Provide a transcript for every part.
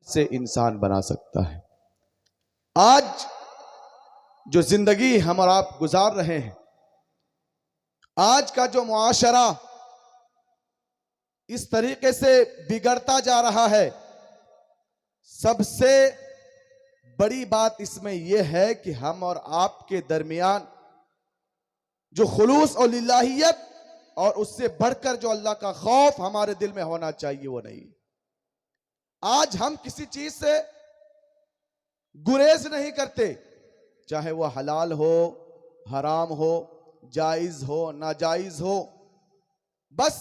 से इंसान बना सकता है। आज जो जिंदगी हम और आप गुजार रहे हैं, आज का जो मुआशरा इस तरीके से बिगड़ता जा रहा है, सबसे बड़ी बात इसमें यह है कि हम और आपके दरमियान जो खुलूस और लिल्लाहियत और उससे बढ़कर जो अल्लाह का खौफ हमारे दिल में होना चाहिए वो नहीं। आज हम किसी चीज से गुरेज नहीं करते, चाहे वो हलाल हो, हराम हो, जायज हो, नाजायज हो, बस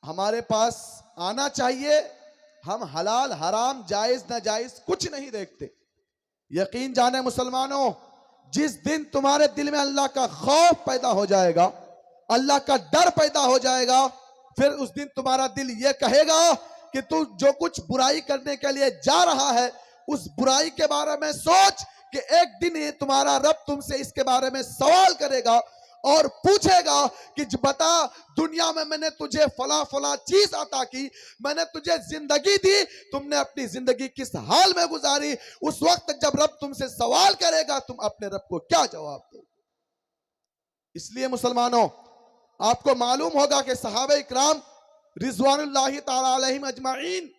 हमारे पास आना चाहिए। हम हलाल हराम जायज नाजायज कुछ नहीं देखते। यकीन जाने मुसलमानों, जिस दिन तुम्हारे दिल में अल्लाह का खौफ पैदा हो जाएगा, अल्लाह का डर पैदा हो जाएगा, फिर उस दिन तुम्हारा दिल यह कहेगा कि तू जो कुछ बुराई करने के लिए जा रहा है उस बुराई के बारे में सोच कि एक दिन ये तुम्हारा रब तुमसे इसके बारे में सवाल करेगा और पूछेगा कि बता, दुनिया में मैंने तुझे फला फला चीज अता की, मैंने तुझे जिंदगी दी, तुमने अपनी जिंदगी किस हाल में गुजारी। उस वक्त जब रब तुमसे सवाल करेगा, तुम अपने रब को क्या जवाब दो। इसलिए मुसलमानों, आपको मालूम होगा कि सहाबा इकराम रिजवानुल्लाहि ताला अलैहिम अजमाइन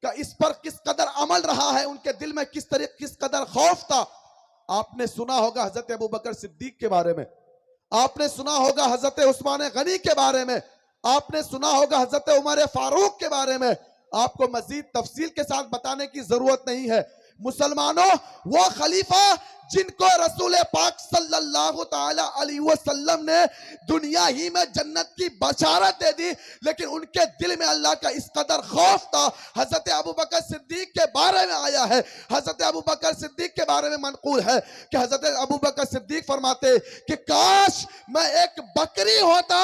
का इस पर किस कदर अमल रहा है, उनके दिल में किस कदर खौफ था। आपने सुना होगा हजरत अबू बकर सिद्दीक के बारे में, आपने सुना होगा हजरत उस्मान गनी के बारे में, आपने सुना होगा हजरत उमर फारूक के बारे में। आपको मजीद तफसील के साथ बताने की जरूरत नहीं है। मुसलमानों, वो खलीफा जिनको रसूल पाक सल्लल्लाहु ताला अलैहि वसल्लम ने दुनिया ही में जन्नत की बशारत दे दी, लेकिन उनके दिल में अल्लाह का इस कदर खौफ था। हजरत अबू बकर सिद्दीक के बारे में आया है, हजरत अबू बकर सिद्दीक के बारे में मनकूल है कि हजरत अबू बकर सिद्दीक फरमाते कि काश मैं एक बकरी होता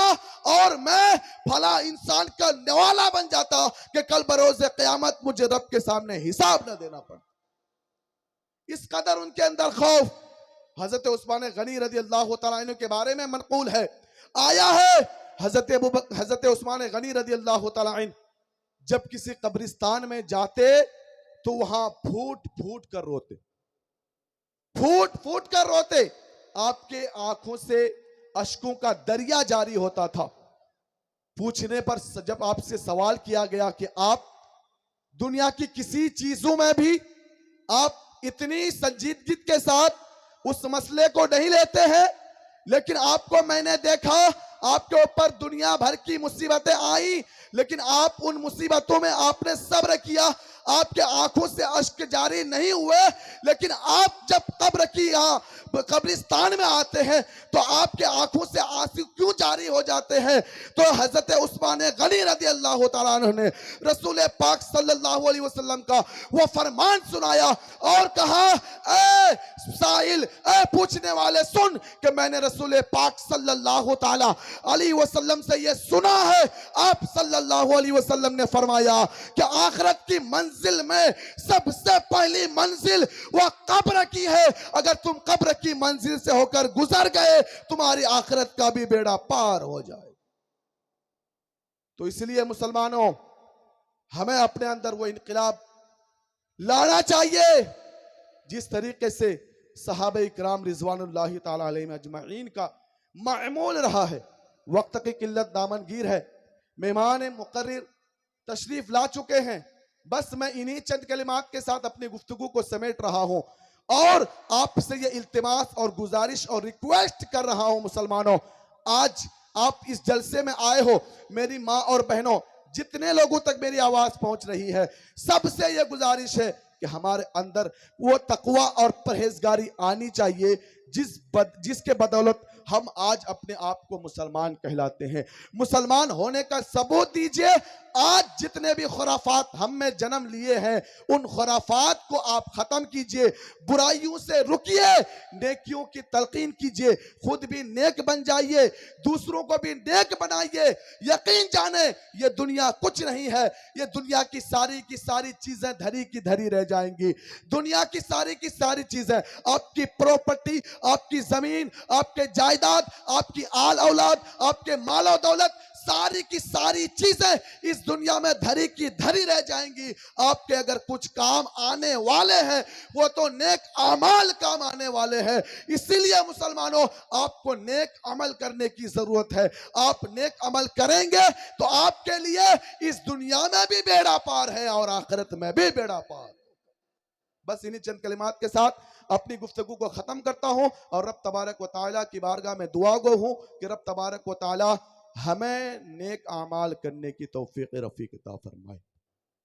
और मैं फला इंसान का नवाला बन जाता कि कल बरोज़ क़यामत मुझे रब के सामने हिसाब न देना पड़े। इस कदर उनके अंदर खौफ। हजरत उस्मान गनी रज़ी अल्लाह तआला अन्हु के बारे में मनकूल है, आया है हजरत उस्मान गनी रज़ी अल्लाह तआला अन्हु जब किसी कब्रिस्तान में जाते तो वहां फूट फूट कर रोते, फूट फूट कर रोते। आपके आंखों से अश्कों का दरिया जारी होता था। पूछने पर जब आपसे सवाल किया गया कि आप दुनिया की किसी चीजों में भी आप इतनी संजीदगी के साथ उस मसले को नहीं लेते हैं, लेकिन आपको मैंने देखा आपके ऊपर दुनिया भर की मुसीबतें आई, लेकिन आप उन मुसीबतों में आपने सब्र किया, आपके आंखों से अश्क जारी नहीं हुए, लेकिन आप जब कब्र की कब्रिस्तान में आते हैं तो आपके आंखों से आंसू क्यों जारी हो जाते हैं। तो हजरत उस्मान गनी रज़ी अल्लाह तआला अन्हु ने रसूल पाक सल्लल्लाहु अलैहि वसल्लम का वो फरमान सुनाया और कहा, ए साइल, ए पूछने वाले, सुन कि मैंने रसूल पाक सल्लल्लाहु तआला अलैहि वसल्लम से ये सुना है। आप सल्लल्लाहु अलैहि वसल्लम ने फरमाया कि आखिरत की मंजिल में सबसे पहली मंजिल वह कब्र की है। अगर तुम कब्र की मंजिल से होकर गुजर गए, तुम्हारी आखिरत का भी बेड़ा पार हो जाए। तो इसलिए मुसलमानों, हमें अपने अंदर वो इनकलाब लाना चाहिए जिस तरीके से सहाबा इकराम रिजवानुल्लाहि ताला अलैहिम अजमाइन का मामूल रहा है। वक्त की किल्लत दामनगीर है, मेहमान मुकर्रर तशरीफ ला चुके हैं। बस मैं इन्हीं चंद कलिमात के साथ अपनी गुफ्तगू को समेट रहा हूं और आपसे ये इल्तिमास और गुजारिश और रिक्वेस्ट कर रहा हूं। मुसलमानों, आज आप इस जलसे में आए हो, मेरी माँ और बहनों, जितने लोगों तक मेरी आवाज पहुंच रही है, सबसे ये गुजारिश है कि हमारे अंदर वो तकवा और परहेजगारी आनी चाहिए जिसके बदौलत हम आज अपने आप को मुसलमान कहलाते हैं। मुसलमान होने का सबूत दीजिए। आज जितने भी खुराफात हम में जन्म लिए हैं, उन खुराफात को आप खत्म कीजिए, बुराइयों से रुकिए, नेकियों की तलकीन कीजिए, खुद भी नेक बन जाइए, दूसरों को भी नेक बनाइए। यकीन जाने ये दुनिया कुछ नहीं है, ये दुनिया की सारी चीजें धरी की धरी रह जाएंगी। दुनिया की सारी चीजें, आपकी प्रॉपर्टी, आपकी जमीन, आपके जायदाद, आपकी आल औलाद, आपके माल और दौलत, सारी की सारी चीजें इस दुनिया में धरी की धरी रह जाएंगी। आपके अगर कुछ काम आने वाले हैं वो तो नेक अमाल काम आने वाले हैं। इसीलिए मुसलमानों, आपको नेक अमल करने की जरूरत है। आप नेक अमल करेंगे तो आपके लिए इस दुनिया में भी बेड़ा पार है और आखिरत में भी बेड़ा पार। बस इन्हीं चंद कलिमात के साथ अपनी गुफ्तगू को खत्म करता हूं और रब तबारक व तआला की बारगाह में दुआ गो हूं कि रब तबारक व तआला हमें नेक आमाल करने की तौफीक रफीक अता फरमाए।